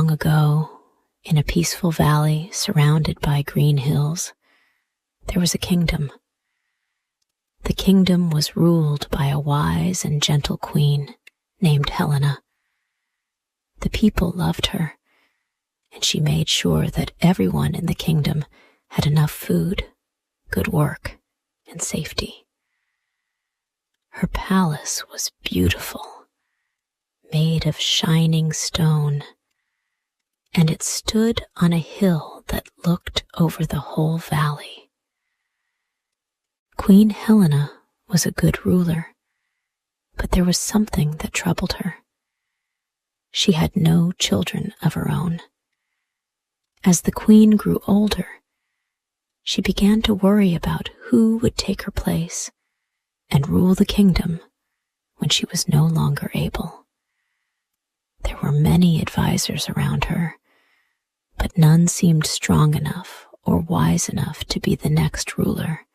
Long ago, in a peaceful valley surrounded by green hills, there was a kingdom. The kingdom was ruled by a wise and gentle queen named Helena. The people loved her, and she made sure that everyone in the kingdom had enough food, good work, and safety. Her palace was beautiful, made of shining stone, and it stood on a hill that looked over the whole valley. Queen Helena was a good ruler, but there was something that troubled her. She had no children of her own. As the queen grew older, she began to worry about who would take her place and rule the kingdom when she was no longer able. There were many advisors around her, but none seemed strong enough or wise enough to be the next ruler.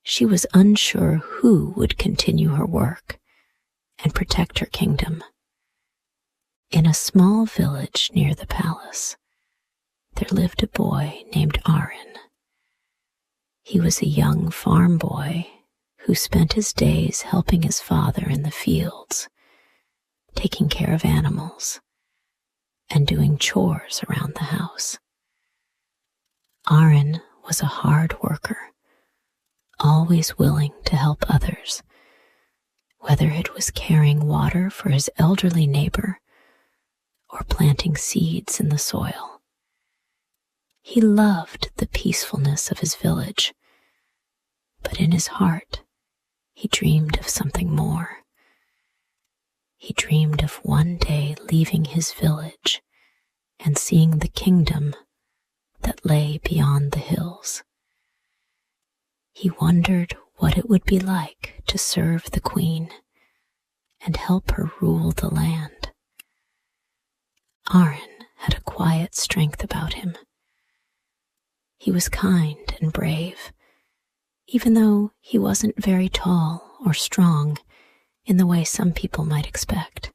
She was unsure who would continue her work and protect her kingdom. In a small village near the palace, there lived a boy named Aaron. He was a young farm boy who spent his days helping his father in the fields, taking care of animals, and doing chores around the house. Aaron was a hard worker, always willing to help others, whether it was carrying water for his elderly neighbor or planting seeds in the soil. He loved the peacefulness of his village, but in his heart, he dreamed of something more. He dreamed of one day leaving his village and seeing the kingdom that lay beyond the hills. He wondered what it would be like to serve the queen and help her rule the land. Aaron had a quiet strength about him. He was kind and brave, even though he wasn't very tall or strong in the way some people might expect.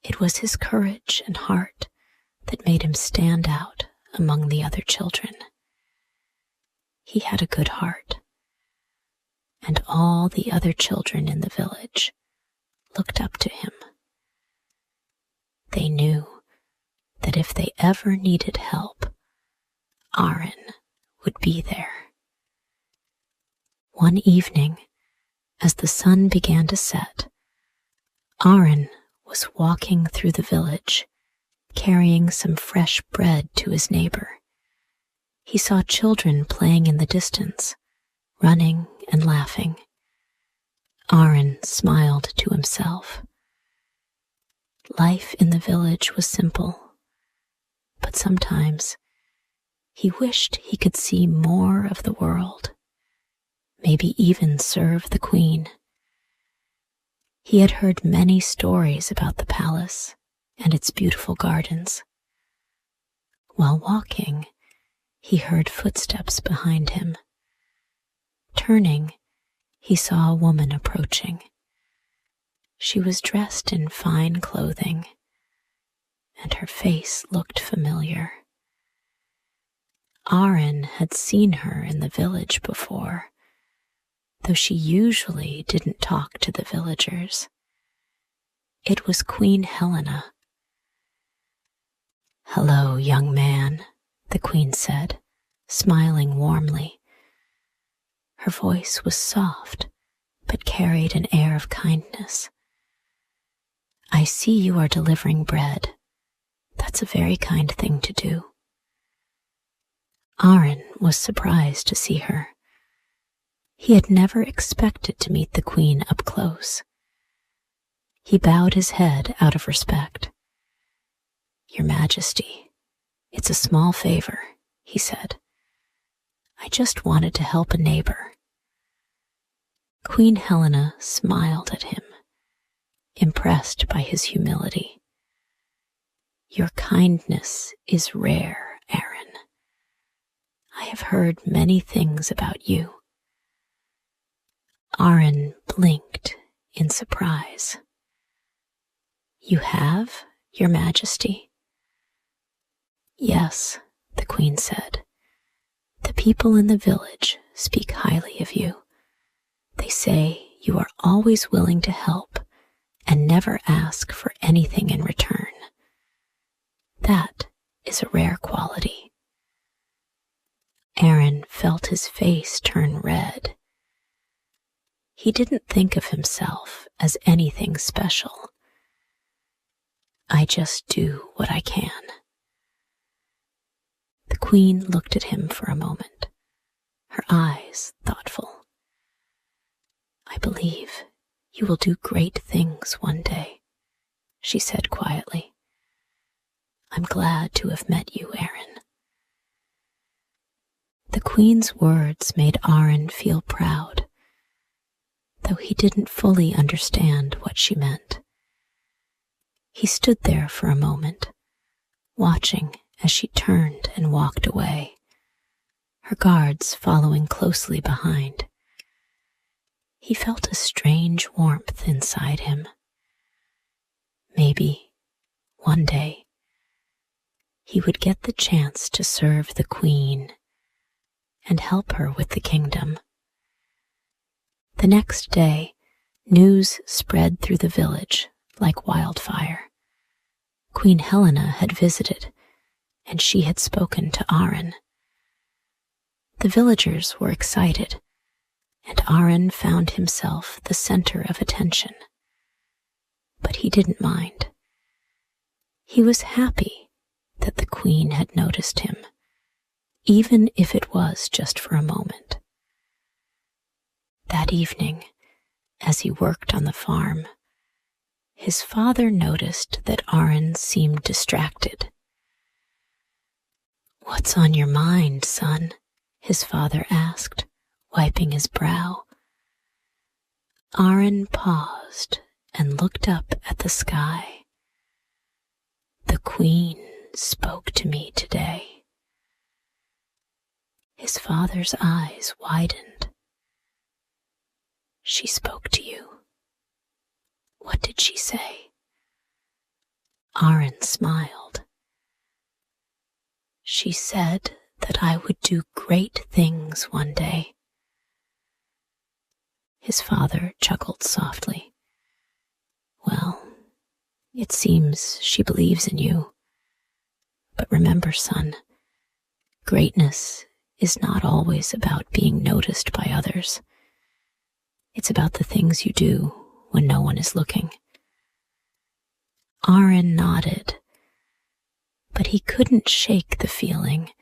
It was his courage and heart that made him stand out among the other children. He had a good heart, and all the other children in the village looked up to him. They knew that if they ever needed help, Aaron would be there. One evening, as the sun began to set, Aaron was walking through the village, carrying some fresh bread to his neighbor. He saw children playing in the distance, running and laughing. Aaron smiled to himself. Life in the village was simple, but sometimes he wished he could see more of the world, maybe even serve the queen. He had heard many stories about the palace and its beautiful gardens. While walking, he heard footsteps behind him. Turning, he saw a woman approaching. She was dressed in fine clothing, and her face looked familiar. Aaron had seen her in the village before, though she usually didn't talk to the villagers. It was Queen Helena. "Hello, young man," the queen said, smiling warmly. Her voice was soft, but carried an air of kindness. "I see you are delivering bread. That's a very kind thing to do." Aaron was surprised to see her. He had never expected to meet the queen up close. He bowed his head out of respect. "Your Majesty, it's a small favor," he said. "I just wanted to help a neighbor." Queen Helena smiled at him, impressed by his humility. "Your kindness is rare, Aaron. I have heard many things about you." Aaron blinked in surprise. "You have, Your Majesty." "Yes," the queen said. "The people in the village speak highly of you. They say you are always willing to help and never ask for anything in return. That is a rare quality." Aaron felt his face turn red. He didn't think of himself as anything special. "I just do what I can." The queen looked at him for a moment, her eyes thoughtful. "I believe you will do great things one day," she said quietly. "I'm glad to have met you, Aaron." The queen's words made Aaron feel proud, though he didn't fully understand what she meant. He stood there for a moment, watching as she turned and walked away, her guards following closely behind. He felt a strange warmth inside him. Maybe, one day, he would get the chance to serve the queen and help her with the kingdom. The next day, news spread through the village like wildfire. Queen Helena had visited, and she had spoken to Aaron. The villagers were excited, and Aaron found himself the center of attention. But he didn't mind. He was happy that the queen had noticed him, even if it was just for a moment. That evening, as he worked on the farm, his father noticed that Aaron seemed distracted. "What's on your mind, son?" his father asked, wiping his brow. Aaron paused and looked up at the sky. "The queen spoke to me today." His father's eyes widened. "She spoke to you? What did she say?" Aaron smiled. "She said that I would do great things one day." His father chuckled softly. "Well, it seems she believes in you. But remember, son, greatness is not always about being noticed by others. It's about the things you do when no one is looking." Aaron nodded, but he couldn't shake the feeling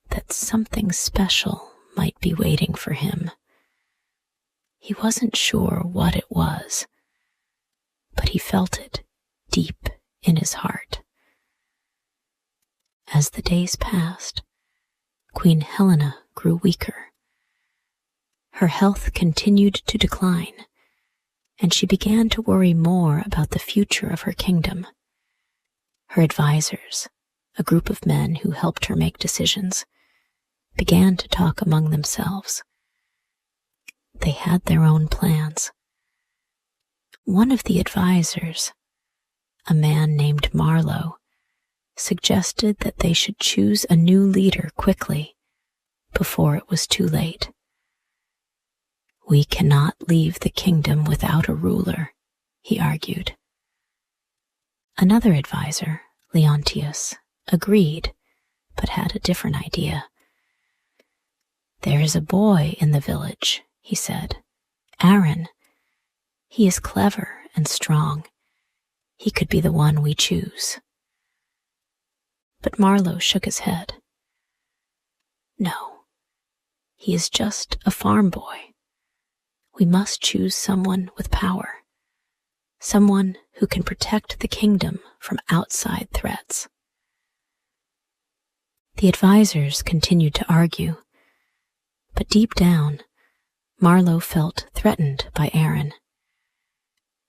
that something special might be waiting for him. He wasn't sure what it was, but he felt it deep in his heart. As the days passed, Queen Helena grew weaker. Her health continued to decline, and she began to worry more about the future of her kingdom. Her advisors, a group of men who helped her make decisions, began to talk among themselves. They had their own plans. One of the advisors, a man named Marlowe, suggested that they should choose a new leader quickly, before it was too late. "We cannot leave the kingdom without a ruler," he argued. Another advisor, Leontius, agreed, but had a different idea. "There is a boy in the village," he said, "Aaron. He is clever and strong. He could be the one we choose." But Marlowe shook his head. "No, he is just a farm boy. We must choose someone with power, someone who can protect the kingdom from outside threats." The advisors continued to argue, but deep down, Marlowe felt threatened by Aaron.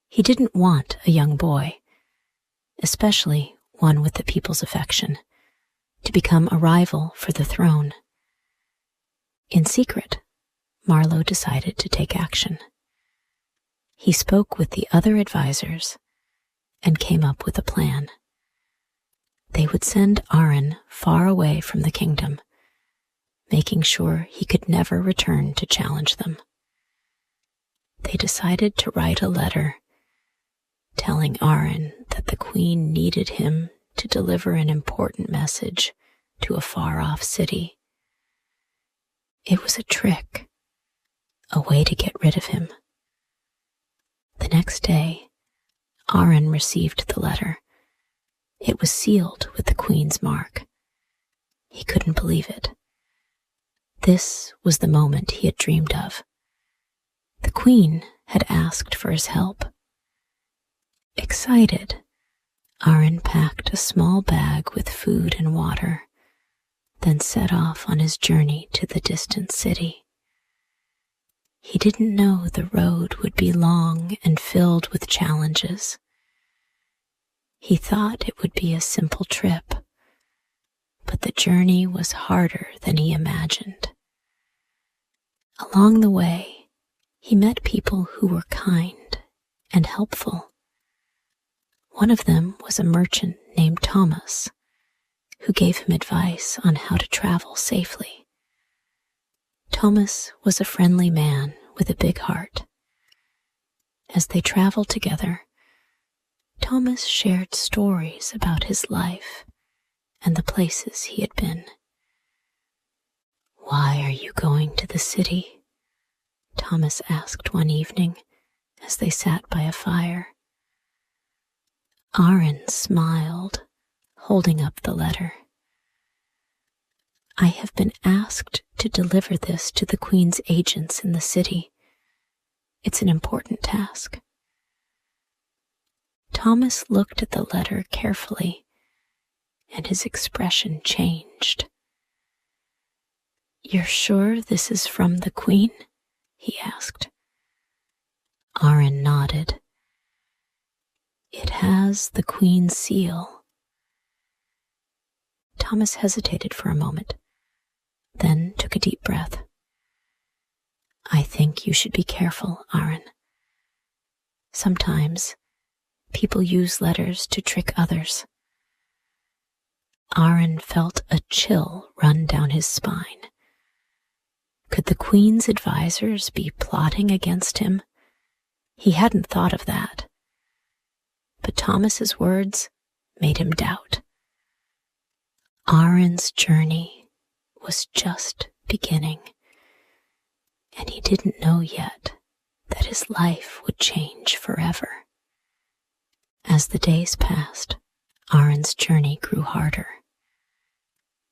He didn't want a young boy, especially one with the people's affection, to become a rival for the throne. In secret, Marlowe decided to take action. He spoke with the other advisors and came up with a plan. They would send Aron far away from the kingdom, making sure he could never return to challenge them. They decided to write a letter telling Aron that the queen needed him to deliver an important message to a far-off city. It was a trick, a way to get rid of him. The next day, Aron received the letter. It was sealed with the queen's mark. He couldn't believe it. This was the moment he had dreamed of. The queen had asked for his help. Excited, Aron packed a small bag with food and water, then set off on his journey to the distant city. He didn't know the road would be long and filled with challenges. He thought it would be a simple trip, but the journey was harder than he imagined. Along the way, he met people who were kind and helpful. One of them was a merchant named Thomas, who gave him advice on how to travel safely. Thomas was a friendly man with a big heart. As they traveled together, Thomas shared stories about his life and the places he had been. "Why are you going to the city?" Thomas asked one evening as they sat by a fire. Aron smiled, holding up the letter. "I have been asked to deliver this to the queen's agents in the city. It's an important task." Thomas looked at the letter carefully, and his expression changed. "You're sure this is from the queen?" he asked. Aron nodded. "It has the queen's seal." Thomas hesitated for a moment, then took a deep breath. "I think you should be careful, Aron. Sometimes people use letters to trick others." Aron felt a chill run down his spine. Could the queen's advisors be plotting against him? He hadn't thought of that. But Thomas's words made him doubt. Aron's journey was just beginning, and he didn't know yet that his life would change forever. As the days passed, Aron's journey grew harder.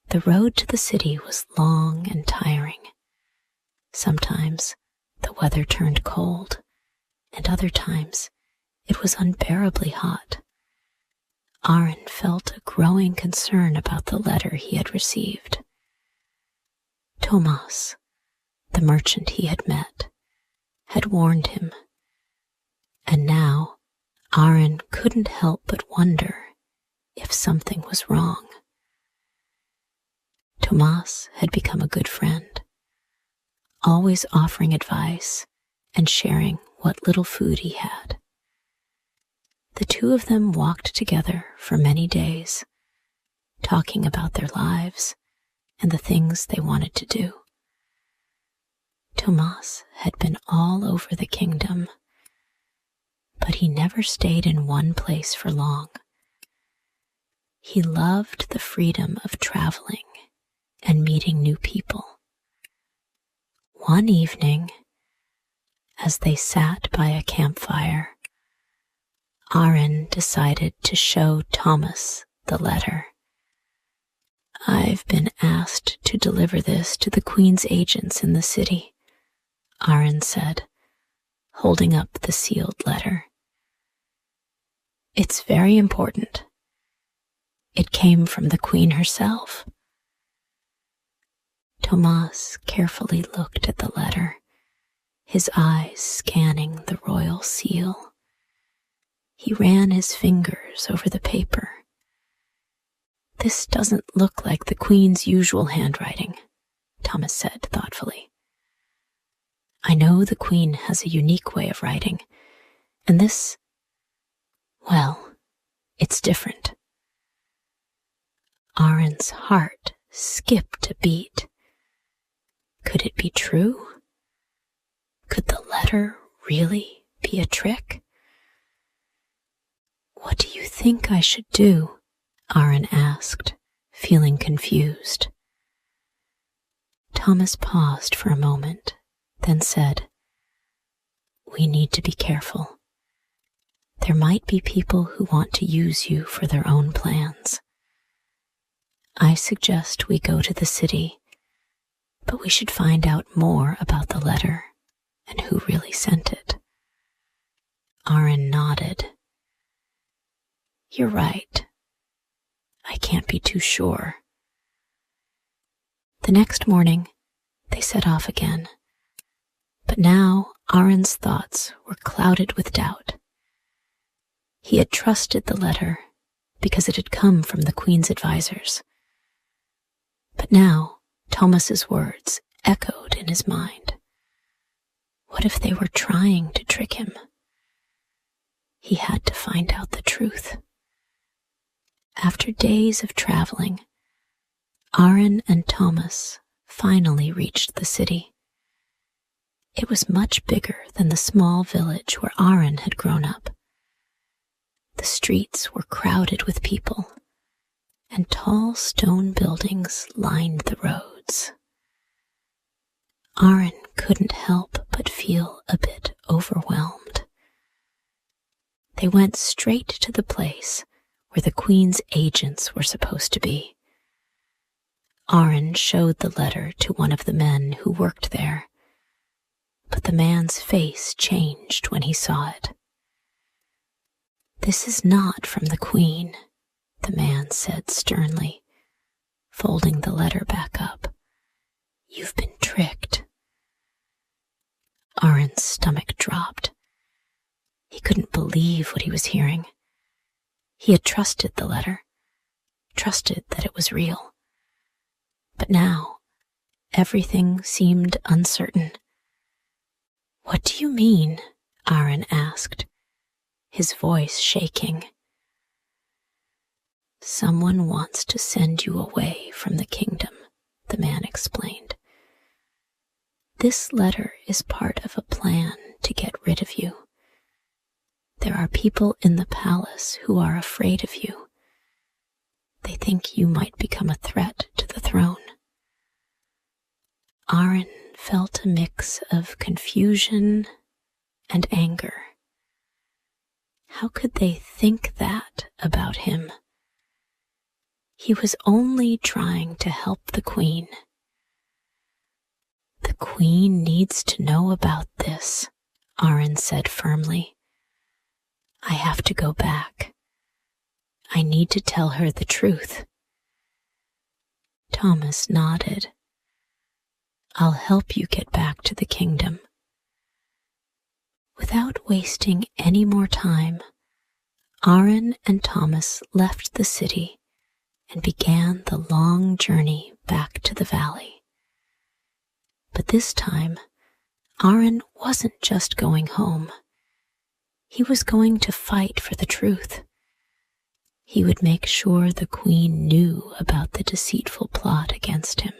The road to the city was long and tiring. Sometimes the weather turned cold, and other times it was unbearably hot. Aron felt a growing concern about the letter he had received. Thomas, the merchant he had met, had warned him, and now Aron couldn't help but wonder if something was wrong. Thomas had become a good friend, always offering advice and sharing what little food he had. The two of them walked together for many days, talking about their lives and the things they wanted to do. Thomas had been all over the kingdom, but he never stayed in one place for long. He loved the freedom of traveling and meeting new people. One evening, as they sat by a campfire, Aron decided to show Thomas the letter. "I've been asked to deliver this to the queen's agents in the city," Aron said, holding up the sealed letter. "It's very important. It came from the queen herself." Thomas carefully looked at the letter, his eyes scanning the royal seal. He ran his fingers over the paper. "This doesn't look like the queen's usual handwriting," Thomas said thoughtfully. "I know the queen has a unique way of writing, and this, well, it's different." Aren's heart skipped a beat. Could it be true? Could the letter really be a trick? "What do you think I should do?" Aren asked, feeling confused. Thomas paused for a moment, then said, "We need to be careful. There might be people who want to use you for their own plans. I suggest we go to the city, but we should find out more about the letter and who really sent it." Aren nodded. "You're right. I can't be too sure." The next morning, they set off again, but now Aren's thoughts were clouded with doubt. He had trusted the letter because it had come from the Queen's advisors. But now Thomas's words echoed in his mind. What if they were trying to trick him? He had to find out the truth. After days of traveling, Aren and Thomas finally reached the city. It was much bigger than the small village where Aren had grown up. The streets were crowded with people, and tall stone buildings lined the roads. Aren couldn't help but feel a bit overwhelmed. They went straight to the place where the Queen's agents were supposed to be. Aren showed the letter to one of the men who worked there, but the man's face changed when he saw it. "This is not from the Queen," the man said sternly, folding the letter back up. "You've been tricked." Aren's stomach dropped. He couldn't believe what he was hearing. He had trusted the letter, trusted that it was real. But now, everything seemed uncertain. "What do you mean?" Aren asked, his voice shaking. "Someone wants to send you away from the kingdom," the man explained. "This letter is part of a plan to get rid of you. There are people in the palace who are afraid of you. They think you might become a threat to the throne." Aren felt a mix of confusion and anger. How could they think that about him? He was only trying to help the Queen. "The Queen needs to know about this," Aren said firmly. "I have to go back. I need to tell her the truth." Thomas nodded. "I'll help you get back to the kingdom." Without wasting any more time, Aren and Thomas left the city and began the long journey back to the valley. But this time, Aren wasn't just going home. He was going to fight for the truth. He would make sure the Queen knew about the deceitful plot against him.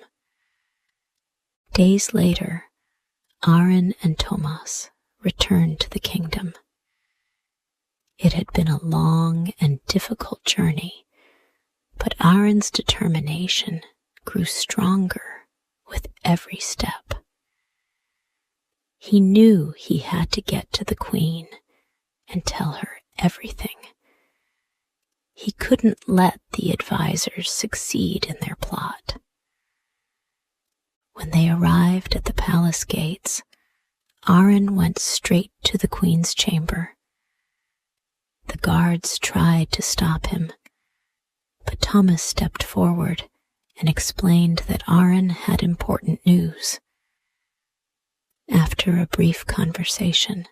Days later, Aren and Thomas returned to the kingdom. It had been a long and difficult journey, but Aren's determination grew stronger with every step. He knew he had to get to the Queen and tell her everything. He couldn't let the advisors succeed in their plot. When they arrived at the palace gates, Aren went straight to the Queen's chamber. The guards tried to stop him, but Thomas stepped forward and explained that Aren had important news. After a brief conversation,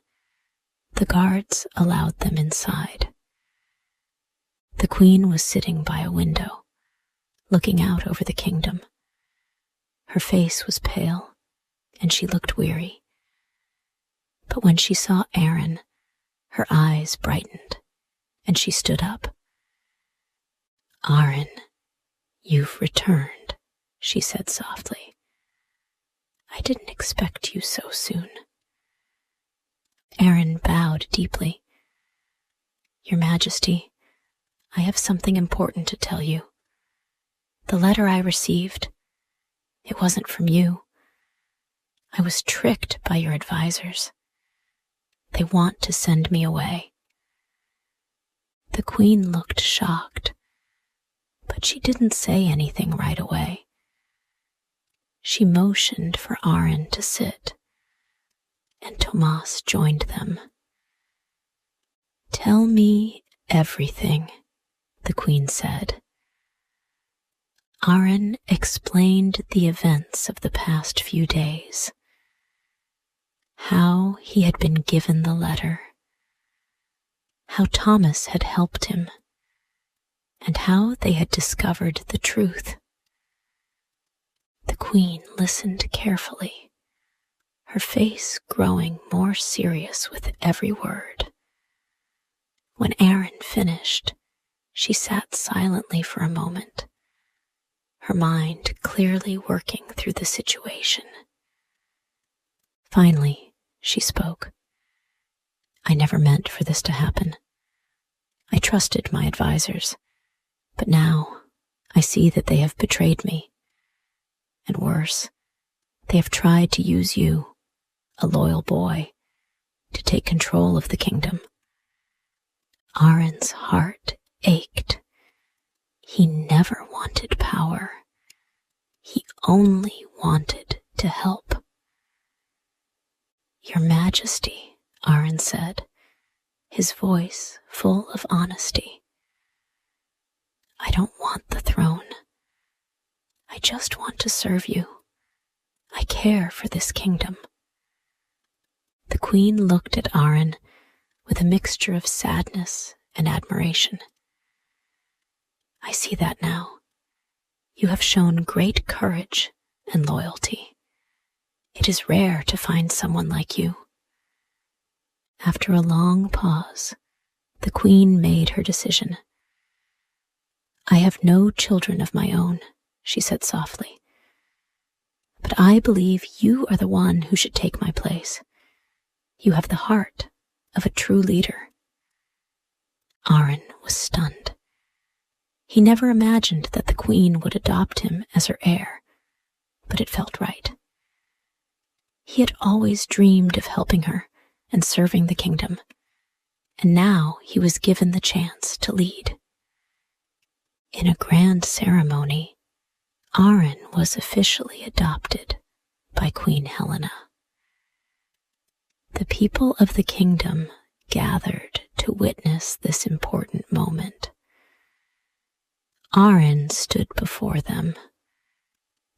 the guards allowed them inside. The Queen was sitting by a window, looking out over the kingdom. Her face was pale, and she looked weary. But when she saw Aren, her eyes brightened, and she stood up. "Aren, "You've returned," she said softly. "I didn't expect you so soon." Aaron bowed deeply. "Your Majesty, I have something important to tell you. The letter I received, it wasn't from you. I was tricked by your advisors. They want to send me away." The Queen looked shocked, but she didn't say anything right away. She motioned for Aaron to sit, and Tomas joined them. "Tell me everything," the Queen said. Aaron explained the events of the past few days, how he had been given the letter, how Thomas had helped him, and how they had discovered the truth. The Queen listened carefully, her face growing more serious with every word. When Aaron finished, she sat silently for a moment, her mind clearly working through the situation. Finally, she spoke. "I never meant for this to happen. I trusted my advisors, but now I see that they have betrayed me. And worse, they have tried to use you, a loyal boy, to take control of the kingdom." Aaron's heart ached. He never wanted power. He only wanted to help. "Your Majesty," Aaron said, his voice full of honesty, "I don't want the throne. I just want to serve you. I care for this kingdom." The Queen looked at Aaron with a mixture of sadness and admiration. "I see that now. You have shown great courage and loyalty. It is rare to find someone like you." After a long pause, the Queen made her decision. "I have no children of my own," she said softly, "but I believe you are the one who should take my place. You have the heart of a true leader." Aaron was stunned. He never imagined that the Queen would adopt him as her heir, but it felt right. He had always dreamed of helping her and serving the kingdom, and now he was given the chance to lead. In a grand ceremony, Aaron was officially adopted by Queen Helena. The people of the kingdom gathered to witness this important moment. Aaron stood before them,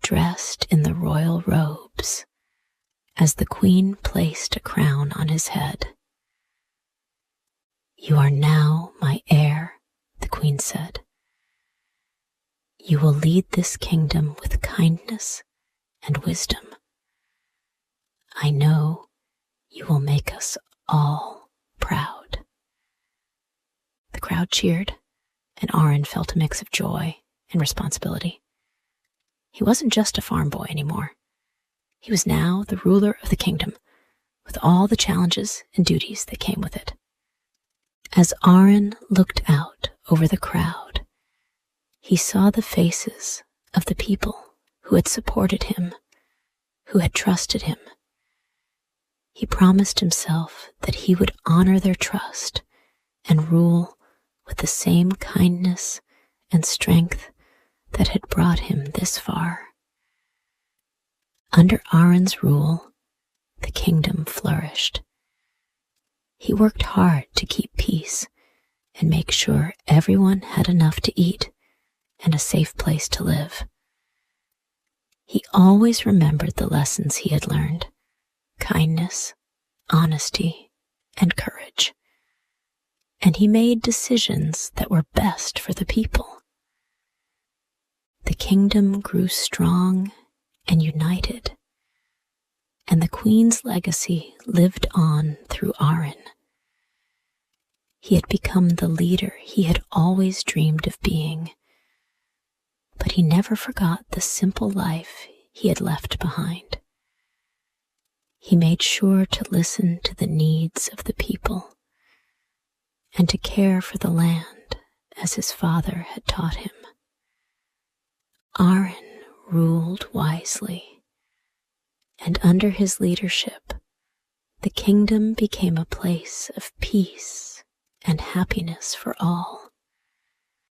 dressed in the royal robes, as the Queen placed a crown on his head. "You are now my heir," the Queen said. "You will lead this kingdom with kindness and wisdom. I know you will make us all proud." The crowd cheered, and Aaron felt a mix of joy and responsibility. He wasn't just a farm boy anymore. He was now the ruler of the kingdom, with all the challenges and duties that came with it. As Aaron looked out over the crowd, he saw the faces of the people who had supported him, who had trusted him. He promised himself that he would honor their trust and rule with the same kindness and strength that had brought him this far. Under Aaron's rule, the kingdom flourished. He worked hard to keep peace and make sure everyone had enough to eat and a safe place to live. He always remembered the lessons he had learned: kindness, honesty, and courage. And he made decisions that were best for the people. The kingdom grew strong and united, and the Queen's legacy lived on through Aaron. He had become the leader he had always dreamed of being, but he never forgot the simple life he had left behind. He made sure to listen to the needs of the people and to care for the land as his father had taught him. Aaron ruled wisely, and under his leadership, the kingdom became a place of peace and happiness for all.